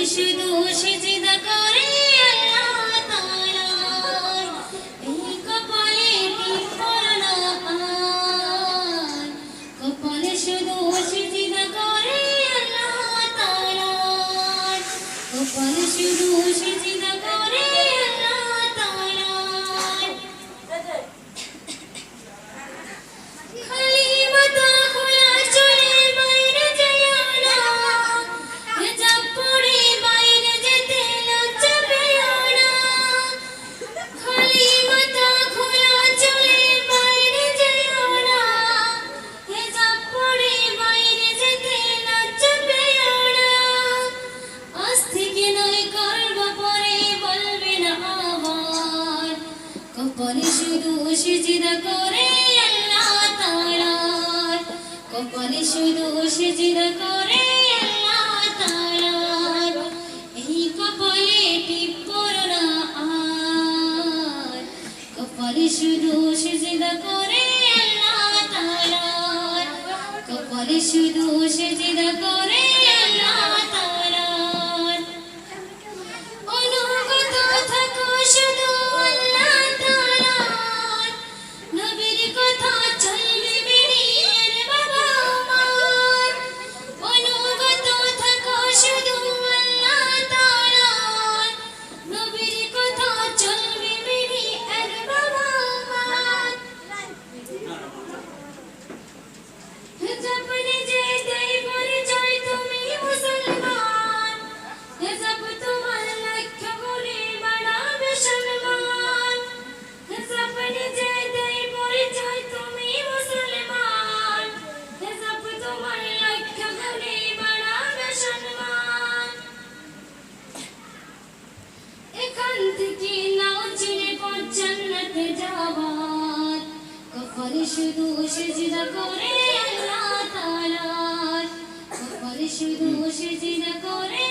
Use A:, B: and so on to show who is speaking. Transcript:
A: শুধু সিজদা করে আল্লাহ তাআলা এই কপালে টিপ পরানো কপালে শুধু সিজদা করে আল্লাহ তাআলা কপালে শুধু সিজদা করে আল্লাহ তাআলা খালি মাথা খোলা চলে বাইরে যায় না হিজাব পরে বাইরে যেতে লজ্জা পেও না খালি মাথা খোলা চলে বাইরে যায় না হিজাব পরে বাইরে যেতে লজ্জা পেও না আজ থেকে নয় করব পরে বলবে না আবার কপালে শুধু সিজদা করে আল্লাহ তাআলা কপালে শুধু সিজদা করে আল্লাহ তাআলা এই কপালে টিপ পরানো কপালে শুধু সিজদা করে আল্লাহ তাআলা কপালে শুধু সিজদা করে আল্লাহ তাআলা অনুগত থাকো শুধু আল্লাহ তাআলা নবীর কথা চলবে বেরিয়ে বাবা আমার অনুগত থাকো শুধু আল্লাহ তাআলা নবীর কথা চলবে বেরিয়ে বাবা আমার হিজাব নিজে দেই পরিচয় তুমি মুসলমান হিজাব তোমার লক্ষ্য করে বাড়াবে সম্মান হিজাব নিজে দেই পরিচয় তুমি মুসলমান হিজাব তোমার লক্ষ্য করে বাড়াবে সম্মান এখান থেকে নাও চিনে পথ জান্নাতে যাবার কপালে শুধু সিজদা করে আল্লাহ তাআলা কপালে শুধু সিজদা করে